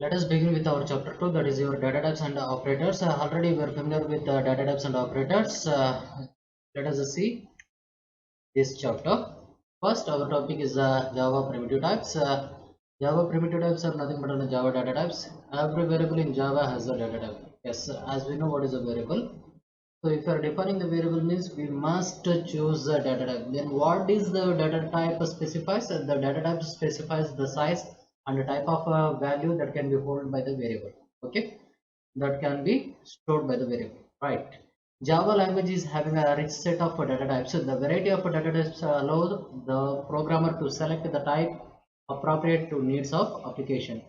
Let us begin with our chapter 2, that is your data types and operators. Already we are familiar with data types and operators. Let us see this chapter. First, our topic is Java primitive types. Java primitive types are nothing but Java data types. Every variable in Java has a data type. Yes, as we know what is a variable. So if you are defining the variable means we must choose the data type. Then what is the data type specifies? The data type specifies the size and the type of value that can be held by the variable. Okay, that can be stored by the variable. Right. Java language is having a rich set of data types. So the variety of data types allows the programmer to select the type appropriate to needs of application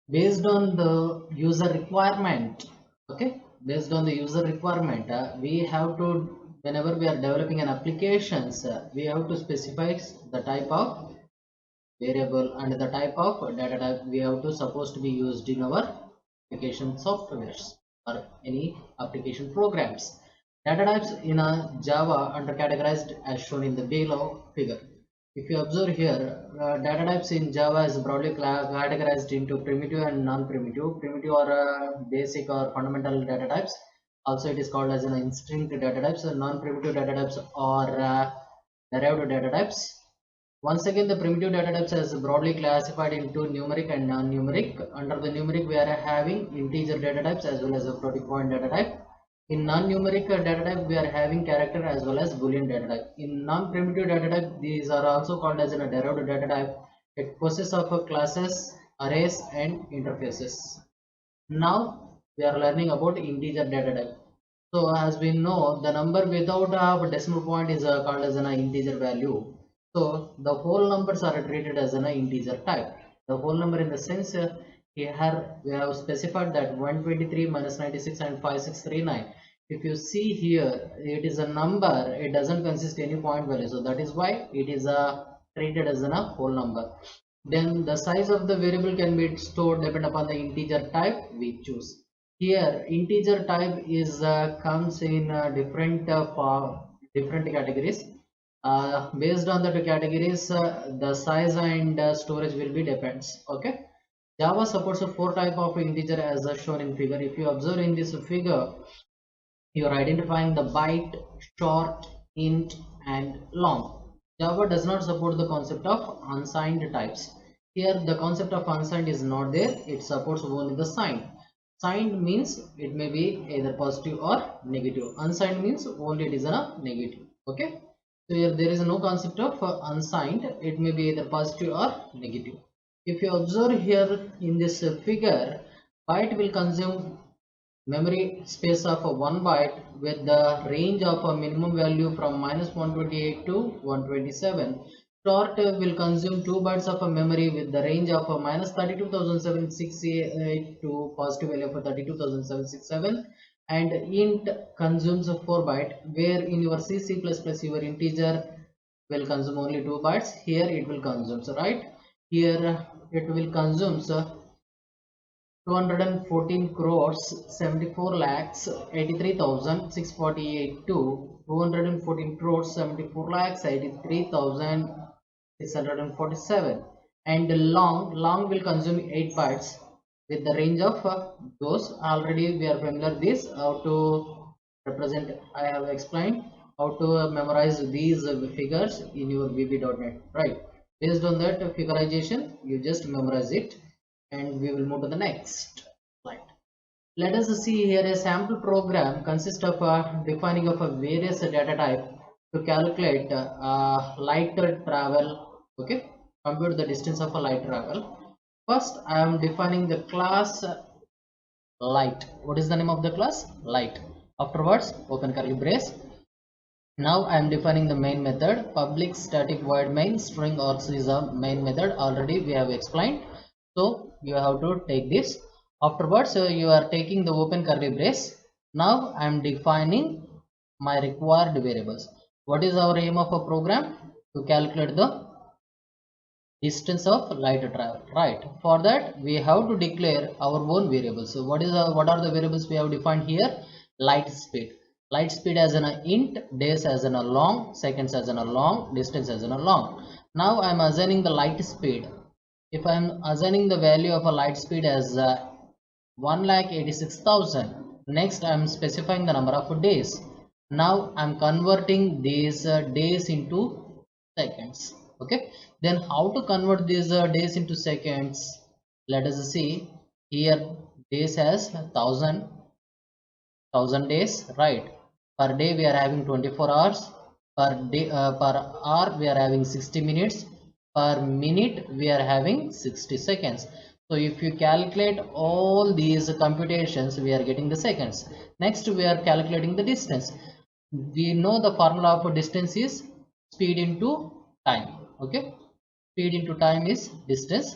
based on the user requirement. Okay, based on the user requirement, we have to, whenever we are developing an applications, we have to specify the type of variable and the type of data type we have to supposed to be used in our application softwares or any application programs. Data types in a Java are categorized as shown in the below figure. If you observe here, data types in Java is broadly categorized into primitive and non-primitive. Primitive or basic or fundamental data types. Also, it is called as an instinct data types. And non-primitive data types or derived data types. Once again, the primitive data types is broadly classified into numeric and non-numeric. Under the numeric, we are having integer data types as well as a floating point data type. In non-numeric data type, we are having character as well as boolean data type. In non-primitive data type, these are also called as a derived data type. It consists of classes, arrays, and interfaces. Now we are learning about integer data type. So as we know, the number without a decimal point is called as an integer value. So the whole numbers are treated as an integer type. The whole number in the sense here we have specified that 123 minus 96 and 5639. If you see here, it is a number. It doesn't consist any point value. So that is why it is treated as a whole number. Then the size of the variable can be stored depending upon the integer type we choose. Here integer type is comes in different categories. Based on the two categories, the size and storage will be depends. Okay. Java supports a 4 type of integer as shown in figure. If you observe in this figure, you are identifying the byte, short, int, and long. Java does not support the concept of unsigned types. Here the concept of unsigned is not there. It supports only the signed. Signed means it may be either positive or negative. Unsigned means only it is a negative. Okay. So here there is no concept of unsigned. It may be either positive or negative. If you observe here in this figure, byte will consume memory space of 1 byte with the range of a minimum value from -128 to 127. Short will consume 2 bytes of a memory with the range of a -32,768 to positive value of 32,767, and int consumes 4 byte, where in your C++ your integer will consume only 2 bytes. Here it will consume, so right here it will consume 214 crores 74 lakhs 83,648 to 214 crores 74 lakhs 83,647, and long will consume 8 bytes with the range of those. Already we are familiar this how to represent. I have explained how to memorize these figures in your VB.NET, right? Based on that figurization, you just memorize it, and we will move to the next slide. Let us see here a sample program consists of defining of a various data type to calculate light travel. Okay, compute the distance of a light travel. First, I am defining the class light. What is the name of the class? Light. Afterwards, open curly brace. Now I am defining the main method. Public static void main string args is a main method. Already we have explained. So you have to take this. Afterwards, you are taking the open curly brace. Now I am defining my required variables. What is our aim of a program? To calculate the distance of light travel, right? For that we have to declare our own variables. So what are the variables we have defined here? Light speed as an int, days as an long, seconds as an long, distance as an long. Now I am assigning the light speed. If I'm assigning the value of a light speed as 1,86,000, next I'm specifying the number of days. Now I'm converting these days into seconds. Okay, then how to convert these days into seconds? Let us see. Here days has 1,000 days, right? Per day we are having 24 hours. Per hour we are having 60 minutes. Per minute we are having 60 seconds. So if you calculate all these computations, we are getting the seconds. Next we are calculating the distance. We know the formula of distance is speed into time. Okay, speed into time is distance.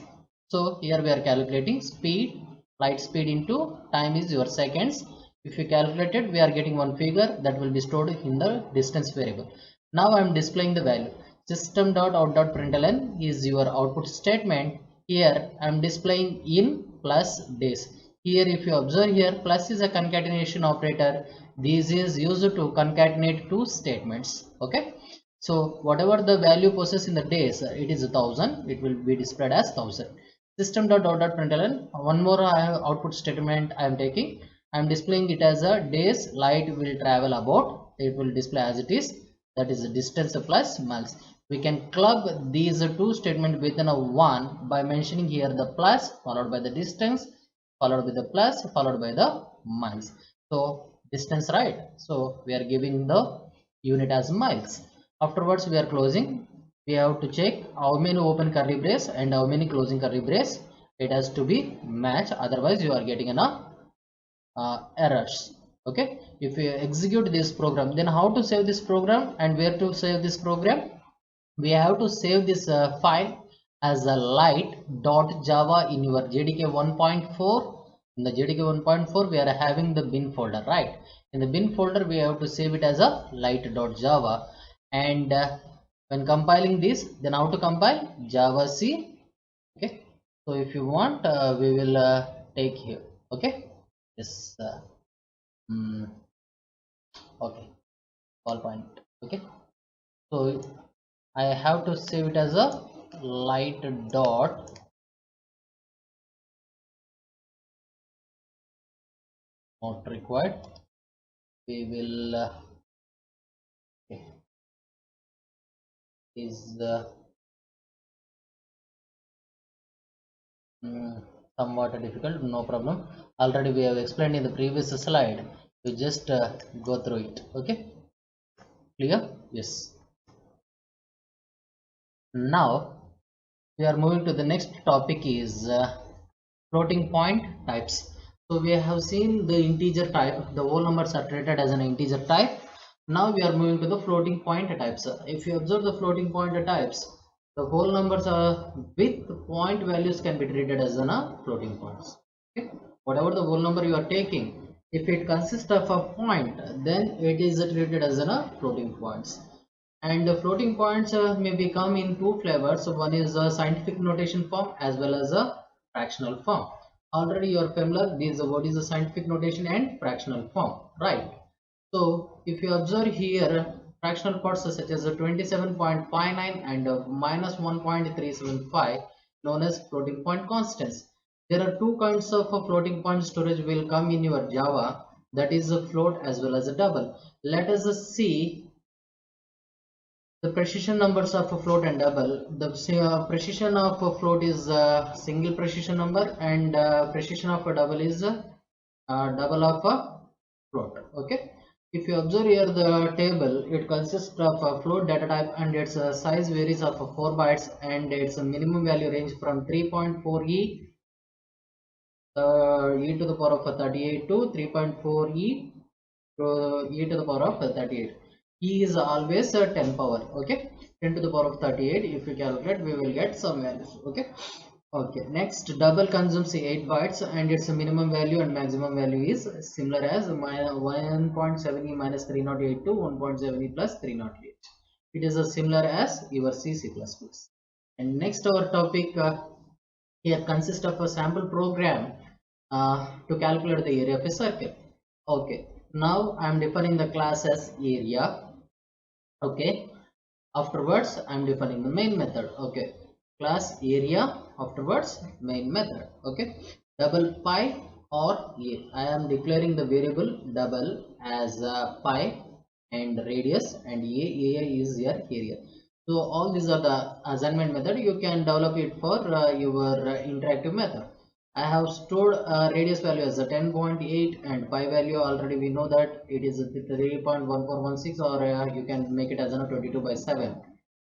So here we are calculating speed, light speed into time is your seconds. If you calculate it, we are getting one figure that will be stored in the distance variable. Now I am displaying the value. System.out.println is your output statement. Here I am displaying in plus days. Here if you observe here, plus is a concatenation operator. This is used to concatenate two statements. Okay, so whatever the value possessed in the days, it is 1,000, it will be displayed as 1,000. System.out.println, one more output statement I am taking. I am displaying it as a days light will travel about, it will display as it is, that is the distance plus miles. We can club these two statements within a one by mentioning here the plus followed by the distance followed by the plus followed by the miles. So distance, right? So we are giving the unit as miles. Afterwards we are closing. We have to check how many open curly brace and how many closing curly brace. It has to be matched, otherwise you are getting an errors. Okay, if you execute this program, then how to save this program and where to save this program? We have to save this file as a light.java in your JDK 1.4. In the JDK 1.4 we are having the bin folder, right? In the bin folder we have to save it as a light.java, and when compiling this, then how to compile? Java C. Okay, so if you want, we will take here. Okay, this mm, okay, call point. Okay, so I have to save it as a light dot not required. We will okay, is somewhat difficult, no problem. Already we have explained in the previous slide. We just go through it. Okay, clear? Yes. Now we are moving to the next topic is floating point types. So we have seen the integer type, the whole numbers are treated as an integer type. Now we are moving to the floating point types. If you observe the floating point types, the whole numbers are with point values can be treated as an floating points. Okay, whatever the whole number you are taking, if it consists of a point, then it is treated as an floating points. And the floating points may become in two flavors. So one is a scientific notation form as well as a fractional form. Already you are familiar, these what is the scientific notation and fractional form, right? So if you observe here, fractional parts such as 27.59 and minus 1.375 known as floating point constants. There are two kinds of floating point storage will come in your Java, that is a float as well as a double. Let us see the precision numbers of a float and double. The precision of a float is a single precision number, and precision of a double is double of a float. Okay, if you observe here the table, it consists of a float data type and its size varies of 4 bytes, and its minimum value range from 3.4 e to the power of 38 to 3.4 e to the power of 38. E is always 10 power. Okay, 10 to the power of 38. If we calculate, we will get some values. Okay. Okay, next double consumes 8 bytes and its minimum value and maximum value is similar as 1.7e minus 308 to 1.7e plus 308. It is similar as your C++. And next our topic here consists of a sample program to calculate the area of a circle. Okay, now I am defining the class as area. Okay, afterwards I am defining the main method. Okay, class area. afterwards main method. Okay, double pi or a, I am declaring the variable double as pi and radius, and a is your area. So all these are the assignment method. You can develop it for your interactive method. I have stored radius value as a 10.8 and pi value already we know that it is 3.1416, or you can make it as a 22 by 7.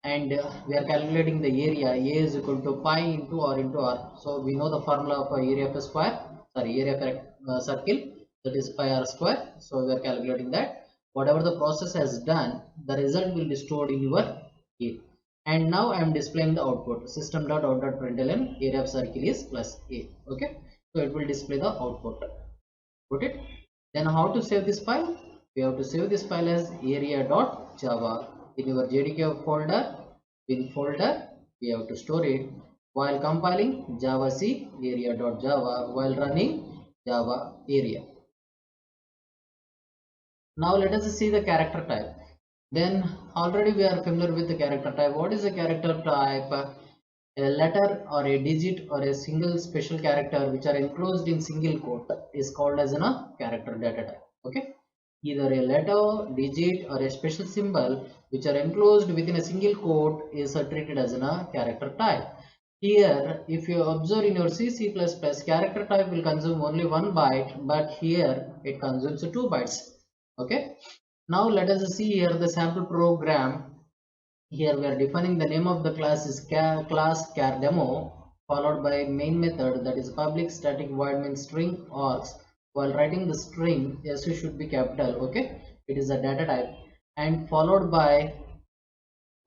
And we are calculating the area. A is equal to pi into r into r. So we know the formula of area of a square, sorry, area of a circle, that is pi r square. So we are calculating that. Whatever the process has done, the result will be stored in your A. And now I am displaying the output. System dot out dot println area of circle is plus A. Okay. So it will display the output. Put it. Then how to save this file? We have to save this file as area.java in your JDK folder, bin folder. We have to store it. While compiling, javac area.java, while running java area. Now let us see the character type. Then already we are familiar with the character type. What is a character type? A letter or a digit or a single special character which are enclosed in single quote is called as a character data type. Okay, either a letter, digit, or a special symbol which are enclosed within a single quote is treated as a character type. Here, if you observe in your C++, character type will consume only 1 byte, but here it consumes 2 bytes. Okay, now let us see here the sample program. Here we are defining the name of the class is class char demo, followed by main method, that is public static void main string args. While writing the string, su should be capital. Okay, it is a data type, and followed by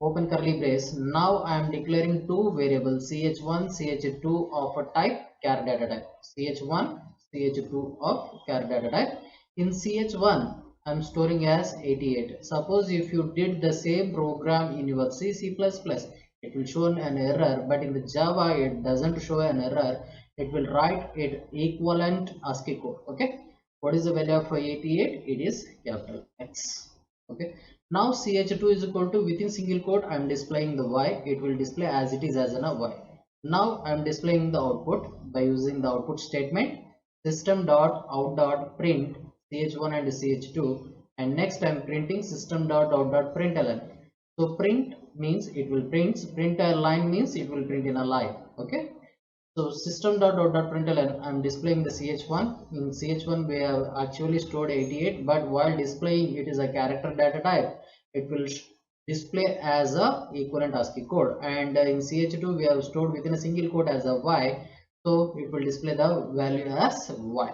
open curly brace. Now I am declaring two variables ch1 ch2 of a type char data type, ch1 ch2 of char data type. In ch1 I am storing as 88. Suppose if you did the same program in your C++, it will show an error, but in the Java it doesn't show an error. It will write it equivalent ASCII code. Okay, what is the value of 88? It is capital X. Okay, now ch2 is equal to, within single quote I am displaying the y. It will display as it is as a y. Now I am displaying the output by using the output statement system dot out dot print ch1 and ch2, and next I am printing system dot out dot println. So print means it will print a line means it will print in a line. Okay, so system.out.println, I'm displaying the ch1. In ch1 we have actually stored 88, but while displaying it is a character data type, it will display as a equivalent ASCII code. And in ch2 we have stored within a single quote as a y, so it will display the value as y.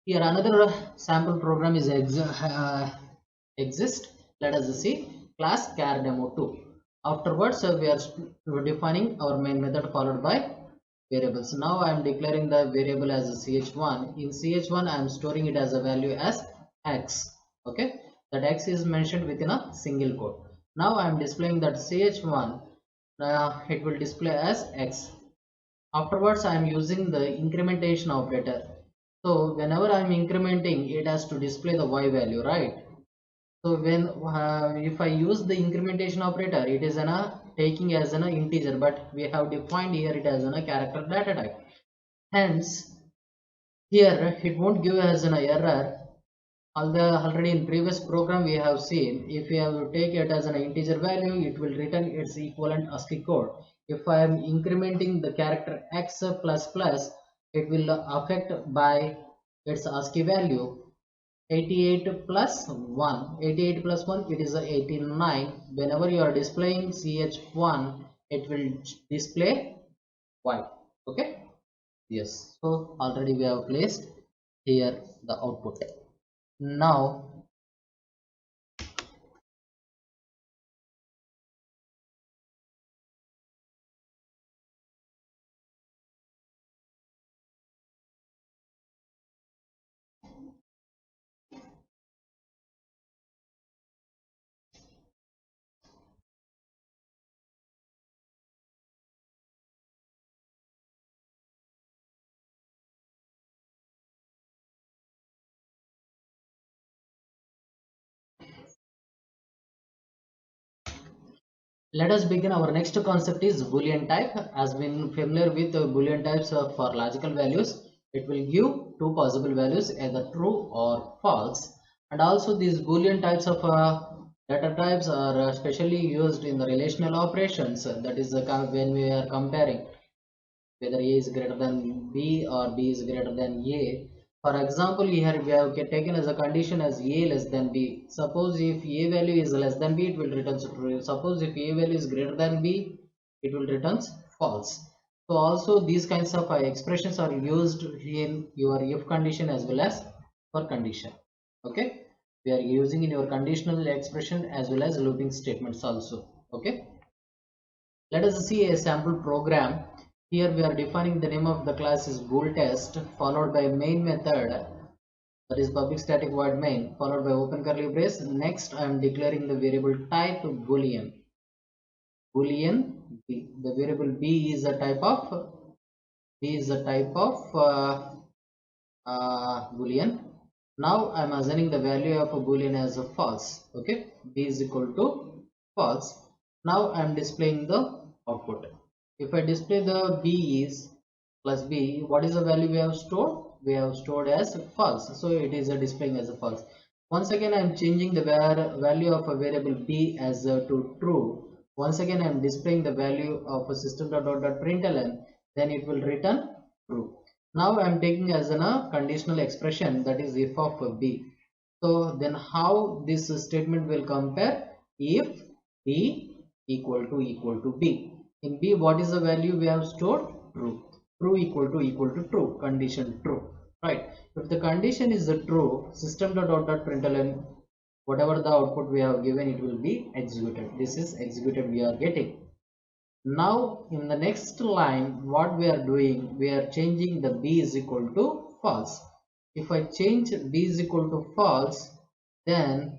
Here another sample program is exist. Let us see class char demo 2. Afterwards we are defining our main method followed by variables. Now I am declaring the variable as a ch1. In ch1 I am storing it as a value as x. Okay, that x is mentioned within a single quote. Now I am displaying that ch1, it will display as x. Afterwards I am using the incrementation operator. So whenever I am incrementing, it has to display the y value, right? So when if I use the incrementation operator, it is taking as an integer, but we have defined here it as a character data type. Hence, here it won't give us an error. Although already in previous program we have seen, if we have to take it as an integer value, it will return its equivalent ASCII code. If I am incrementing the character x plus plus, it will affect by its ASCII value. 88 plus 1, 88 plus 1, it is a 89. Whenever you are displaying ch1, it will display y. Okay, yes, so already we have placed here the output. Now Let us begin. Our next concept is Boolean type. As been familiar with Boolean types for logical values, it will give two possible values, either true or false. And also these Boolean types of data types are specially used in the relational operations. That is when we are comparing whether A is greater than B or B is greater than A. For example, here we have taken as a condition as A less than B. Suppose if A value is less than B, it will return true. Suppose if A value is greater than B, it will return false. So also these kinds of expressions are used in your if condition as well as for condition. Okay, we are using in your conditional expression as well as looping statements also. Okay, let us see a sample program. Here we are defining the name of the class is bool test, followed by main method, that is public static void main, followed by open curly brace. Next I am declaring the variable type boolean. Boolean b. The variable b is a type of boolean. Now I am assigning the value of a boolean as a false. Okay, b is equal to false. Now I am displaying the output. If I display the b is plus b, what is the value we have stored? We have stored as false, so it is displaying as a false. Once again I am changing the value of a variable b as to true. Once again I am displaying the value of a system.out.println, then it will return true. Now I am taking as a conditional expression, that is if of b. So then how this statement will compare? If b equal to b. In b, what is the value we have stored? True. True equal to true. Condition true. Right. If the condition is the true, system.out.println, whatever the output we have given, it will be executed. This is executed we are getting. Now in the next line, what we are doing, we are changing the b is equal to false. If I change b is equal to false, then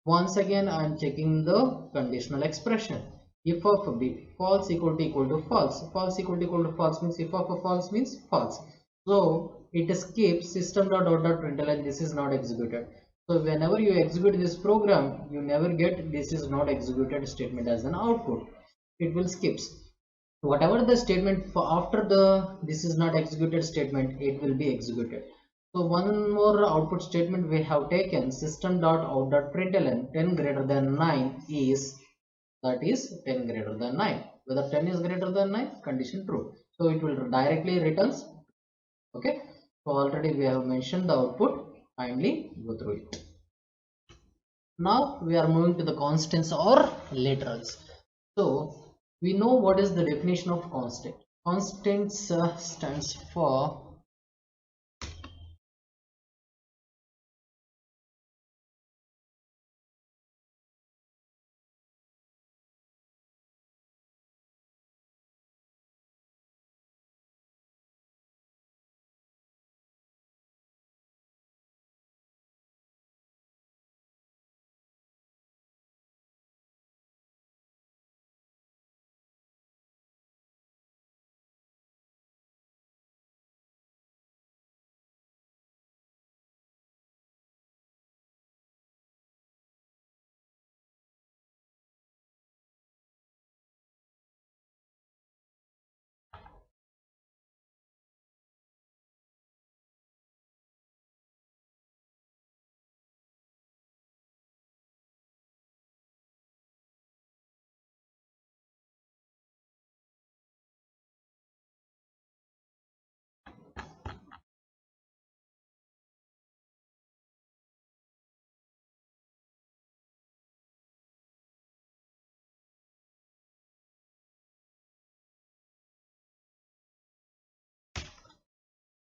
once again I am checking the conditional expression. If of b, false equal to false, false equal to false means if of a false means false. So it skips system.out.println, this is not executed. So whenever you execute this program, you never get this is not executed statement as an output. It will skips whatever the statement for after the this is not executed statement, it will be executed. So one more output statement we have taken, system.out.println 10 greater than 9 is, that is 10 greater than 9. Whether 10 is greater than 9, condition true. So it will directly returns. Okay. So already we have mentioned the output. Kindly go through it. Now we are moving to the constants or literals. So we know what is the definition of constant. Constants stands for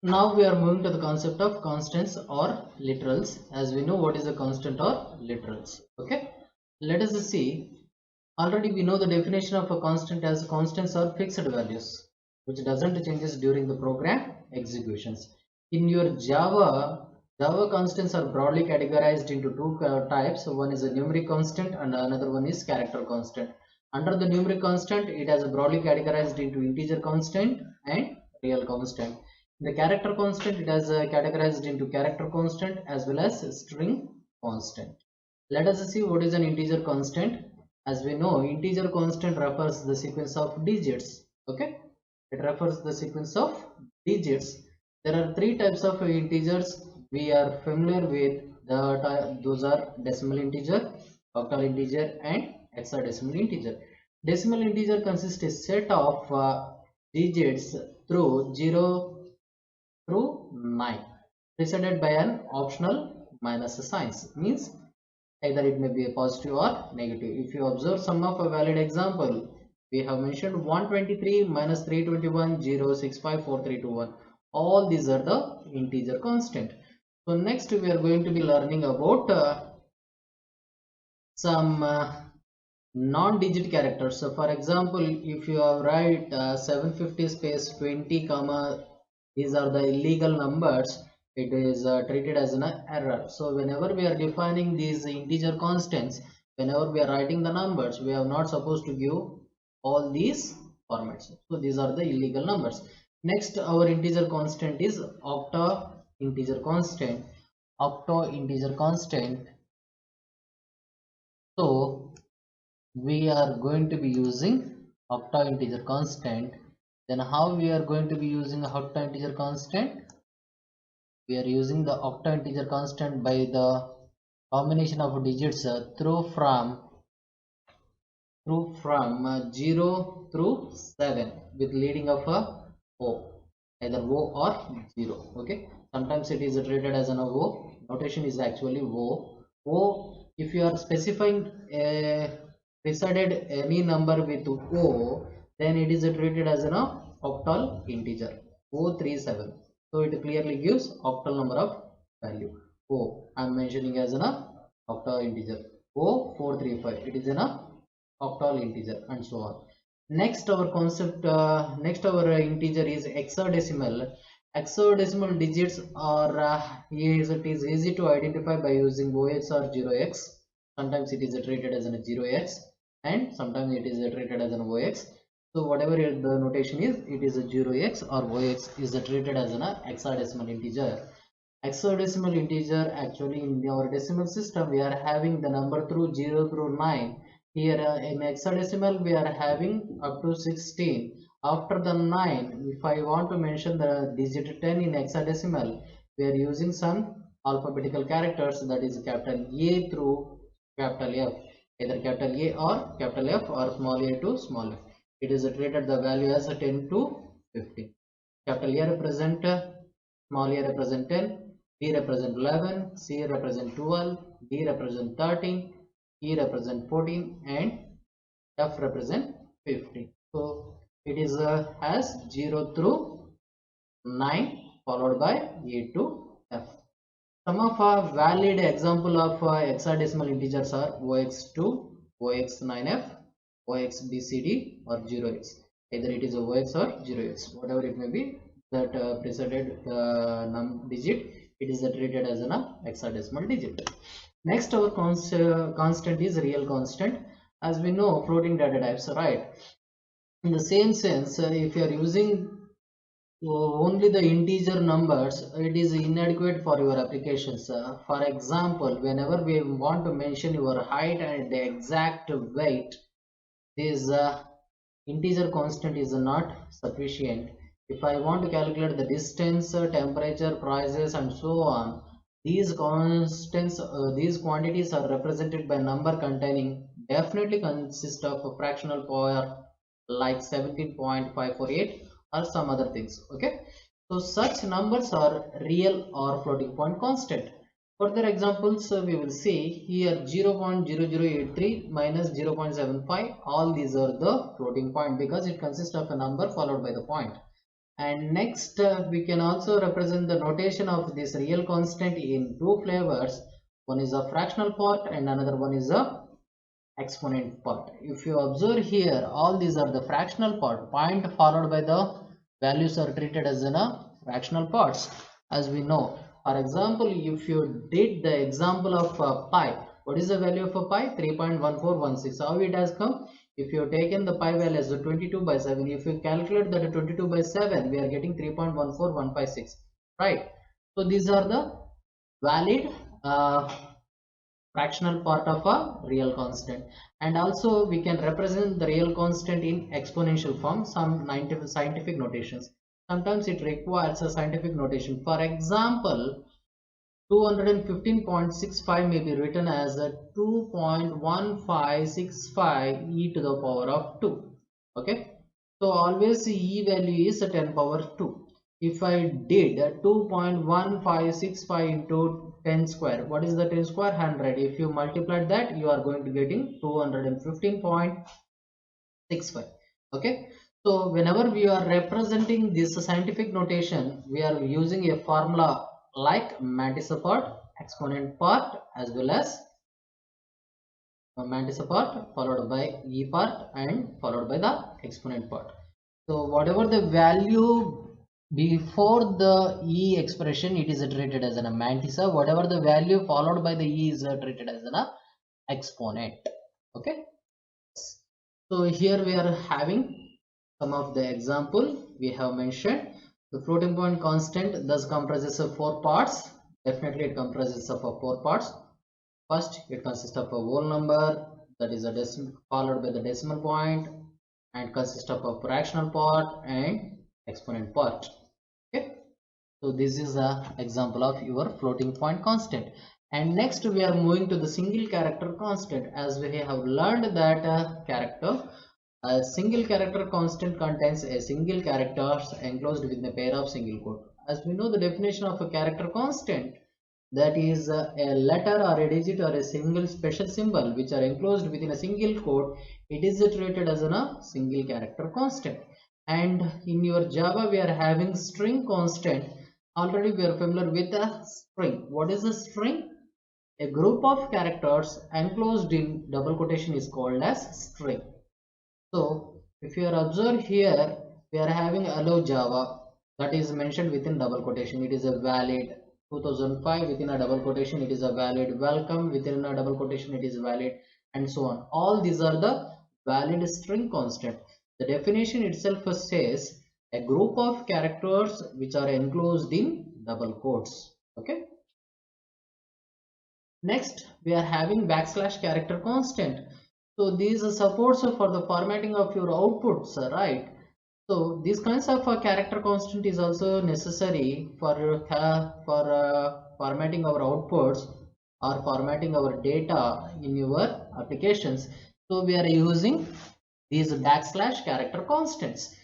now we are moving to the concept of constants or literals. As we know what is a constant or literals. Okay, let us see. Already we know the definition of a constant as constants are fixed values which doesn't changes during the program executions. In your Java constants are broadly categorized into two types. One is a numeric constant and another one is character constant. Under the numeric constant, it has broadly categorized into integer constant and real constant. The character constant, it has categorized into character constant as well as string constant. Let us see what is an integer constant. As we know, integer constant refers the sequence of digits. Okay, it refers the sequence of digits. There are three types of integers we are familiar with. Those are decimal integer, octal integer, and hexadecimal integer. Decimal integer consists a set of digits through 0 through 9, preceded by an optional minus signs. Means either it may be a positive or negative. If you observe some of a valid example, we have mentioned 123 minus 321 0654321. All these are the integer constant. So next we are going to be learning about some non-digit characters. So for example, if you have write 750 space 20 comma, these are the illegal numbers, it is treated as an error. So whenever we are defining these integer constants, whenever we are writing the numbers, we are not supposed to give all these formats. So these are the illegal numbers. Next, our integer constant is octa integer constant. Octa integer constant. So we are going to be using octa integer constant. Then how we are going to be using octa integer constant? We are using the octa integer constant by the combination of digits through from 0 through 7 with leading of a O, either O or 0. Okay, sometimes it is treated as an O. Notation is actually O. If you are specifying a preceded any number with O, then it is treated as an octal integer O37. So it clearly gives octal number of value. O I am mentioning as an octal integer O435. It is an octal integer and so on. Next our concept, next our integer is hexadecimal. Hexadecimal digits are it is easy to identify by using OX or 0x. Sometimes it is treated as a 0x and sometimes it is treated as an OX. So whatever the notation is, it is a 0x or OX is treated as an hexadecimal integer. Hexadecimal integer, actually in our decimal system we are having the number through 0 through 9. Here in hexadecimal we are having up to 16. After the 9, if I want to mention the digit 10 in hexadecimal, we are using some alphabetical characters, that is capital A through capital F, either capital A or capital F or small a to small f. It is treated the value as 10 to 15. Capital A represent small a represent 10, B represent 11, C represent 12, D represent 13, E represent 14, and F represent 15. So it is as 0 through 9 followed by A to F. Some of our valid example of hexadecimal integers are OX2, OX9F, OXBCD or 0x. Either it is a OX or 0x, whatever it may be, that preceded digit, it is treated as an hexadecimal digit. Next our constant is real constant. As we know, floating data types, right? In the same sense, if you are using only the integer numbers, it is inadequate for your applications. For example, whenever we want to mention your height and the exact weight, this integer constant is not sufficient. If I want to calculate the distance, temperature, prices and so on, these constants, these quantities are represented by number containing definitely consist of a fractional power like 17.548 or some other things. Okay, so such numbers are real or floating point constant. Further examples we will see here: 0.0083 minus 0.75. All these are the floating point because it consists of a number followed by the point. And next we can also represent the notation of this real constant in two flavors. One is a fractional part and another one is a exponent part. If you observe here, all these are the fractional part. Point followed by the values are treated as in a fractional parts, as we know. For example, if you did the example of pi, what is the value of a pi? 3.1416. How it has come? If you have taken the pi value as 22 by 7, if you calculate that 22 by 7, we are getting 3.14156, right? So these are the valid fractional part of a real constant, and also we can represent the real constant in exponential form, some scientific notations. Sometimes it requires a scientific notation. For example, 215.65 may be written as a 2.1565 e to the power of 2. Okay, so always e value is 10 power 2. If I did 2.1565 into 10 square, what is the 10 square? 100. If you multiply that, you are going to getting 215.65. Okay, so whenever we are representing this scientific notation, we are using a formula like Mantis part, exponent part, as well as Mantis part followed by e part and followed by the exponent part. So whatever the value before the e expression, it is treated as an mantissa. Whatever the value followed by the e is treated as an exponent. Okay, so here we are having some of the example we have mentioned. The floating point constant thus comprises of 4 parts. Definitely it comprises of 4 parts. First, it consists of a whole number, that is a decimal followed by the decimal point, and consists of a fractional part and exponent part. Okay, so this is a example of your floating point constant. And next we are moving to the single character constant. As we have learned that a single character constant contains a single character enclosed within a pair of single quote. As we know the definition of a character constant, that is a letter or a digit or a single special symbol which are enclosed within a single quote, it is treated as a single character constant. And in your Java we are having string constant. Already we are familiar with a string. What is a string? A group of characters enclosed in double quotation is called as string. So if you are observe here, we are having hello Java, that is mentioned within double quotation. It is a valid 2005 within a double quotation. It is a valid welcome within a double quotation. It is valid, and so on. All these are the valid string constant. The definition itself says a group of characters which are enclosed in double quotes. Okay. Next, we are having backslash character constant. So these supports for the formatting of your outputs, right? So these kinds of character constant is also necessary for formatting our outputs or formatting our data in your applications. So we are using these backslash character constants.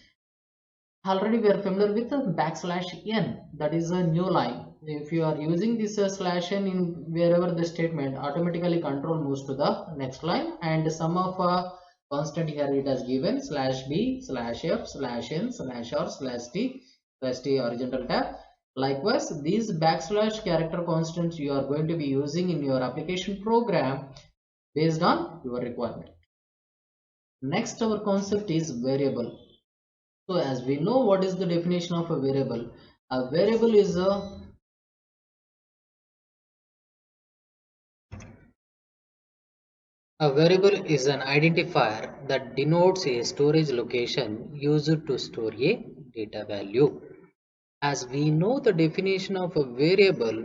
Already we are familiar with the backslash n, that is a new line. If you are using this slash n in wherever the statement, automatically control moves to the next line, and some of constant here it has given slash b slash f slash n slash r slash t horizontal tab. Likewise, these backslash character constants you are going to be using in your application program based on your requirement. Next, our concept is variable. So as we know what is the definition of a variable is a variable is an identifier that denotes a storage location used to store a data value. As we know the definition of a variable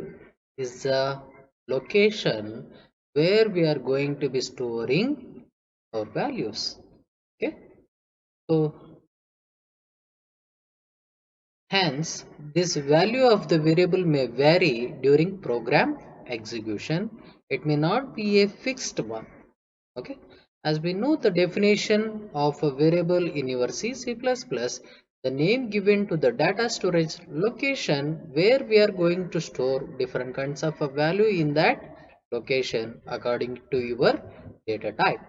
is a location where we are going to be storing our values. Okay, so hence, this value of the variable may vary during program execution. It may not be a fixed one. Okay, as we know the definition of a variable in your C++, the name given to the data storage location where we are going to store different kinds of a value in that location according to your data type.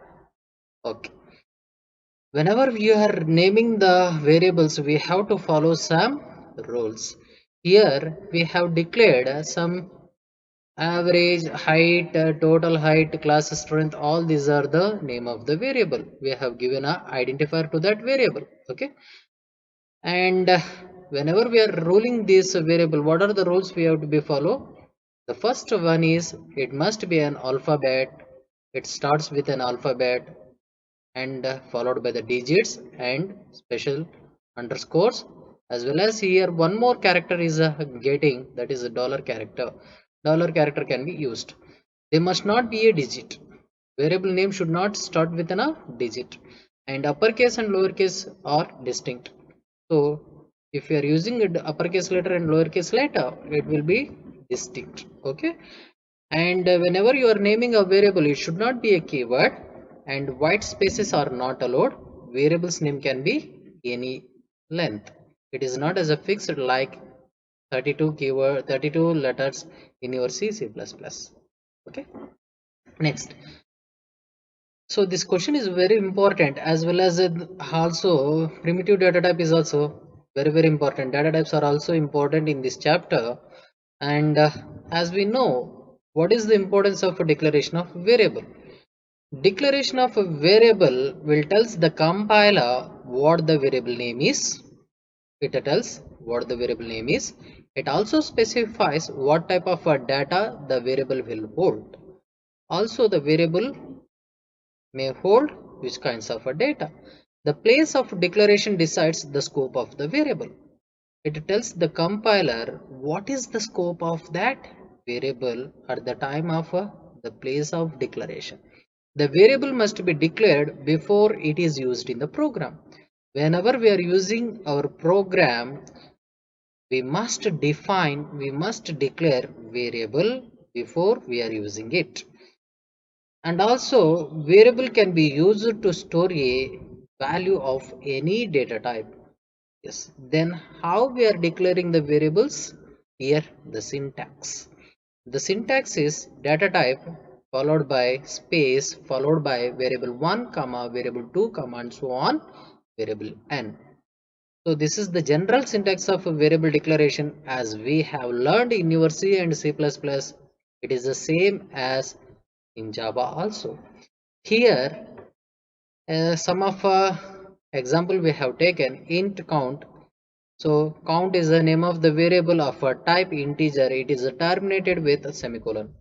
Okay, whenever we are naming the variables, we have to follow some rules. Here we have declared some average height, total height, class strength, all these are the name of the variable. We have given a identifier to that variable. Okay, and whenever we are ruling this variable, what are the rules we have to be follow? The first one is it must be an alphabet. It starts with an alphabet and followed by the digits and special underscores, as well as here one more character is getting, that is a dollar character. Dollar character can be used. They must not be a digit. Variable name should not start with a digit, and uppercase and lowercase are distinct. So if you are using the uppercase letter and lowercase letter, it will be distinct. Okay. And whenever you are naming a variable, it should not be a keyword, and white spaces are not allowed. Variable's name can be any length. It is not as a fixed like 32 letters in your C++. Okay. Next, so this question is very important, as well as also primitive data type is also very important. Data types are also important in this chapter. And as we know, what is the importance of a declaration of variable? Declaration of a variable will tells the compiler what the variable name is. It tells what the variable name is. It also specifies what type of data the variable will hold. Also, the variable may hold which kinds of data. The place of declaration decides the scope of the variable. It tells the compiler what is the scope of that variable at the time of the place of declaration. The variable must be declared before it is used in the program. Whenever we are using our program, we must declare variable before we are using it. And also, variable can be used to store a value of any data type. Yes. Then how we are declaring the variables? Here the syntax. The syntax is data type followed by space followed by variable 1 comma variable 2 comma and so on variable n. So this is the general syntax of a variable declaration as we have learned in your C and C++. It is the same as in Java also. Here some of example we have taken int count. So count is the name of the variable of a type integer. It is terminated with a semicolon.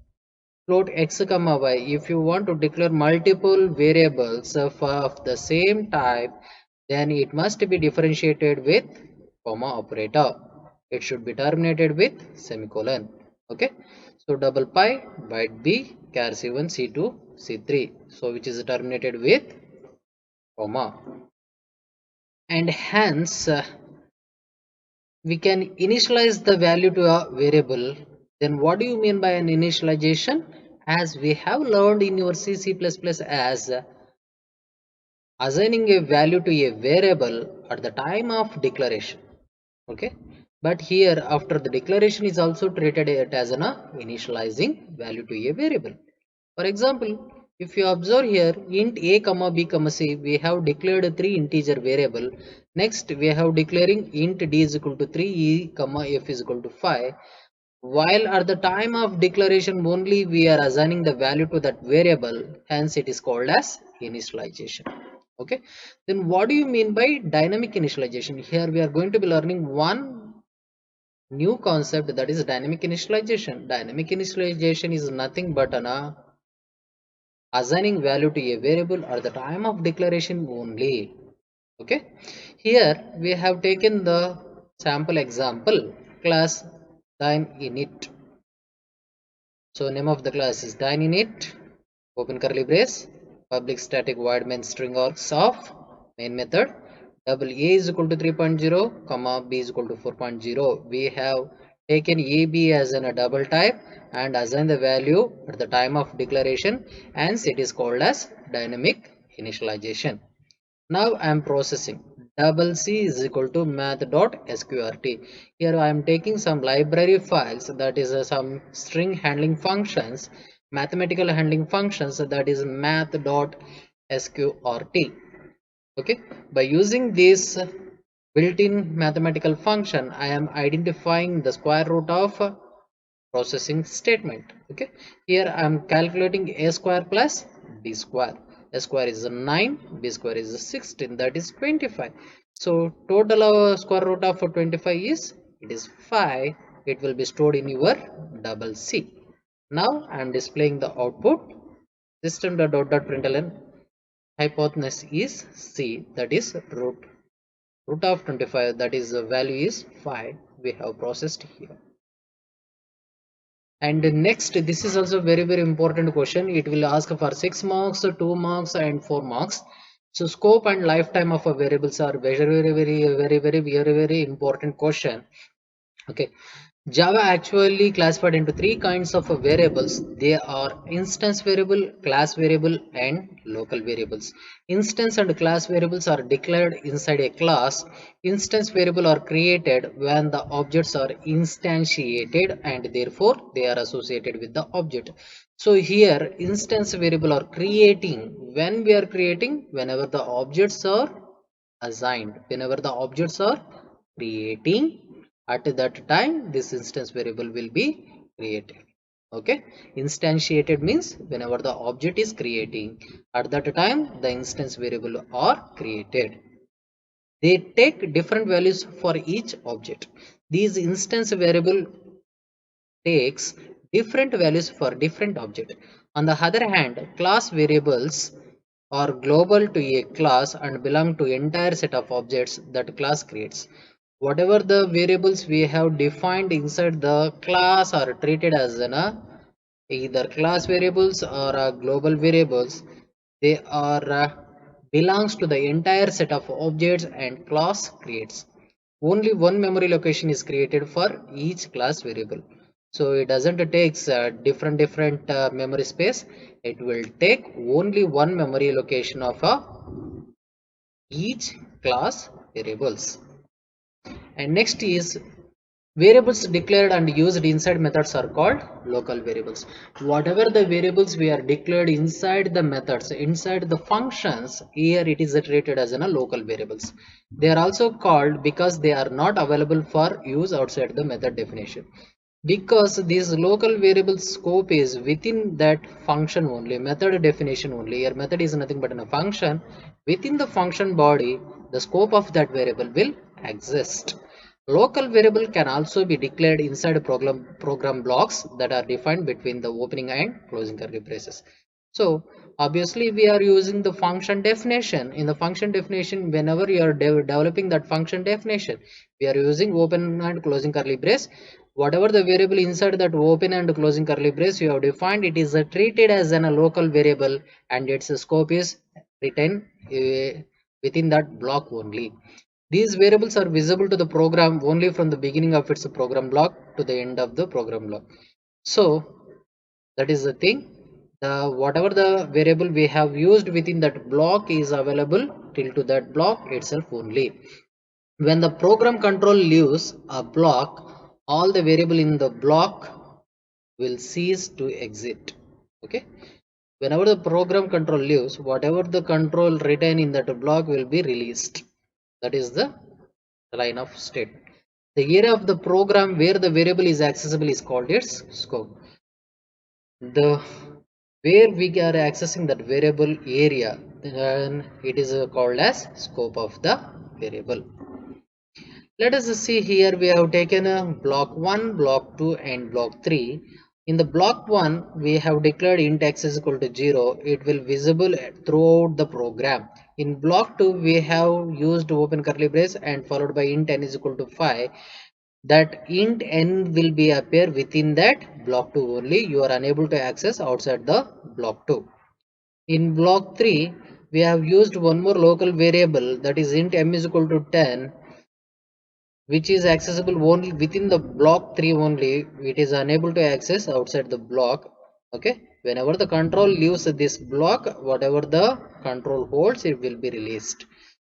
Float x comma y. If you want to declare multiple variables of the same type, then it must be differentiated with comma operator. It should be terminated with semicolon. Okay. So double pi byte b char c1 c2 c3. So which is terminated with comma. And hence we can initialize the value to a variable. Then what do you mean by an initialization? As we have learned in your C++ as assigning a value to a variable at the time of declaration. Okay, but here after the declaration is also treated it as an initializing value to a variable. For example, if you observe here int a comma b comma c, we have declared three integer variable. Next we have declaring int d is equal to 3, e comma f is equal to 5. While at the time of declaration only we are assigning the value to that variable, hence it is called as initialization. Okay, then what do you mean by dynamic initialization? Here we are going to be learning one new concept, that is dynamic initialization. Dynamic initialization is nothing but an assigning value to a variable at the time of declaration only. Okay, here we have taken the sample example class dyninit. So name of the class is dyninit, open curly brace, public static void main string args of main method, double a is equal to 3.0 comma b is equal to 4.0. We have taken ab as a double type and assign the value at the time of declaration, hence it is called as dynamic initialization. Now I am processing double c is equal to math.sqrt. Here I am taking some library files, that is some string handling functions, mathematical handling functions, that is math.sqrt. Okay, by using this built-in mathematical function, I am identifying the square root of processing statement. Okay, here I am calculating a square plus b square. A square is 9, b square is 16, that is 25. So total square root of 25 is, it is 5. It will be stored in your double c. Now I am displaying the output system.out.println hypothesis is c, that is root of 25, that is the value is 5 we have processed here. And next, this is also very important question. It will ask for 6 marks, 2 marks and 4 marks. So scope and lifetime of a variables are very important question. Okay, Java actually classified into 3 kinds of variables. They are instance variable, class variable and local variables. Instance and class variables are declared inside a class. Instance variable are created when the objects are instantiated and therefore they are associated with the object. So here instance variable are creating when we are creating whenever the objects are assigned, whenever the objects are creating, at that time this instance variable will be created. Okay, instantiated means whenever the object is creating, at that time the instance variable are created. They take different values for each object. These instance variable takes different values for different object. On the other hand, class variables are global to a class and belong to entire set of objects that class creates. Whatever the variables we have defined inside the class are treated as either class variables or global variables. They are belongs to the entire set of objects and class creates. Only one memory location is created for each class variable. So it doesn't takes different memory space. It will take only one memory location of each class variables. And next is variables declared and used inside methods are called local variables. Whatever the variables we are declared inside the methods, inside the functions, here it is treated as local variables. They are also called because they are not available for use outside the method definition. Because this local variable scope is within that function only, method definition only. Here method is nothing but a function. Within the function body, the scope of that variable will exist. Local variable can also be declared inside program blocks that are defined between the opening and closing curly braces. So obviously we are using the function definition. In the function definition, whenever you are developing that function definition, we are using open and closing curly brace. Whatever the variable inside that open and closing curly brace you have defined, it is treated as a local variable and its scope is written within that block only. These variables are visible to the program only from the beginning of its program block to the end of the program block. So that is the thing. Whatever the variable we have used within that block is available till to that block itself only. When the program control leaves a block, all the variable in the block will cease to exist. Okay. Whenever the program control leaves, whatever the control written in that block will be released. That is the line of statement. The area of the program where the variable is accessible is called its scope. The where we are accessing that variable area, then it is called as scope of the variable. Let us see here we have taken a block 1, block 2 and block 3. In the block 1 we have declared int x is equal to 0. It will visible throughout the program. In block 2 we have used open curly brace and followed by int n is equal to 5. That int n will be appear within that block 2 only. You are unable to access outside the block 2. In block 3 we have used one more local variable, that is int m is equal to 10, which is accessible only within the block 3 only. It is unable to access outside the block. Okay, whenever the control leaves this block, whatever the control holds, it will be released.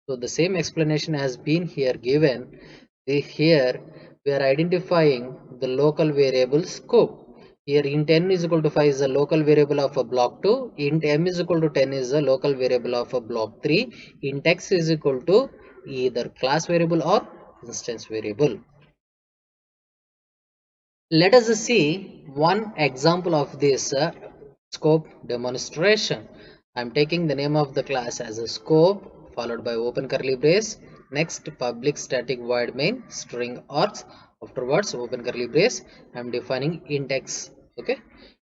So the same explanation has been here given. Here we are identifying the local variable scope. Here int n is equal to 5 is a local variable of a block 2. Int m is equal to 10 is a local variable of a block 3. Int x is equal to either class variable or instance variable. Let us see one example of this scope demonstration. I am taking the name of the class as a scope followed by open curly brace. Next public static void main string args. Afterwards open curly brace. I am defining int x. Okay,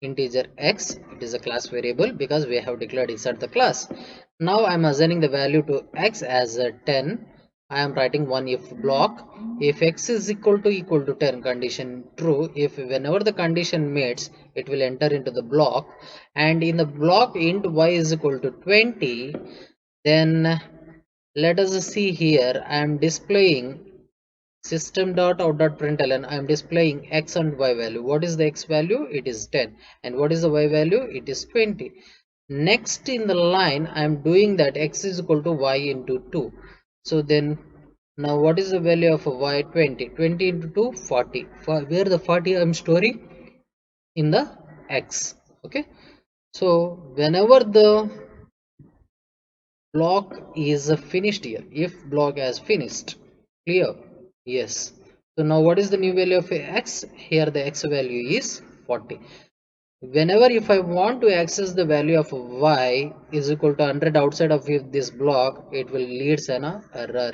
integer x, it is a class variable because we have declared inside the class. Now I am assigning the value to x as 10. I am writing one if block. If x is equal to 10, condition true. If whenever the condition meets, it will enter into the block, and in the block int y is equal to 20, then let us see here. I am displaying system.out.println. I am displaying x and y value. What is the x value? It is 10. And what is the y value? It is 20. Next in the line, I am doing that x is equal to y into 2. So then now what is the value of y? 20. 20 into 2, 40. Where the 40 I am storing? In the x. Okay. So whenever the block is finished here, if block has finished, clear? Yes. So now what is the new value of x? Here the x value is 40. Whenever if I want to access the value of y is equal to 100 outside of this block, it will leads an error.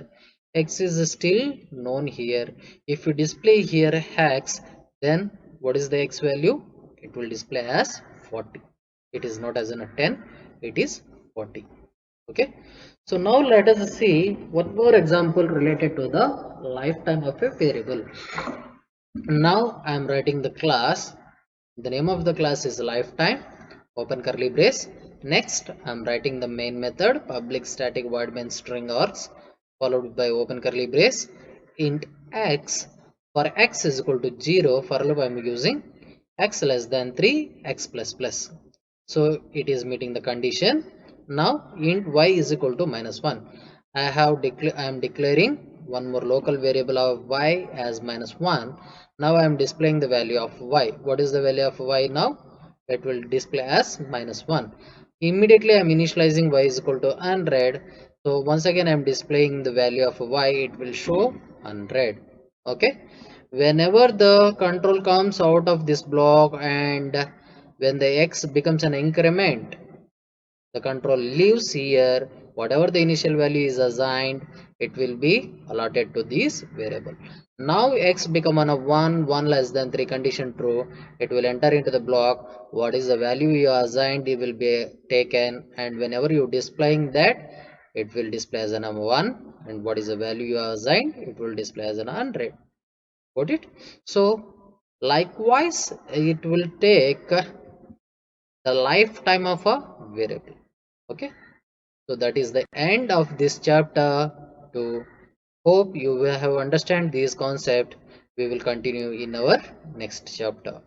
X is still known here. If you display here hex, then what is the x value? It will display as 40. It is not as a 10, it is 40. Okay. So now let us see one more example related to the lifetime of a variable. Now I am writing the class. The name of the class is lifetime, open curly brace. Next I am writing the main method, public static void main string args, followed by open curly brace int x. For x is equal to 0, for loop I am using x less than 3, x plus plus. So it is meeting the condition. Now int y is equal to -1. I am declaring one more local variable of y as -1. Now I am displaying the value of y. What is the value of y now? It will display as -1. Immediately I am initializing y is equal to 100. So once again I am displaying the value of y. It will show 100. Okay. Whenever the control comes out of this block and when the x becomes an increment, the control leaves here. Whatever the initial value is assigned, it will be allotted to this variable. Now x become on a 1 less than 3, condition true. It will enter into the block. What is the value you assigned, it will be taken, and whenever you displaying that, it will display as a number 1, and what is the value you assigned, it will display as a 100. Got it? So likewise it will take the lifetime of a variable. Okay. So that is the end of this chapter. To hope you will have understand this concept. We will continue in our next chapter.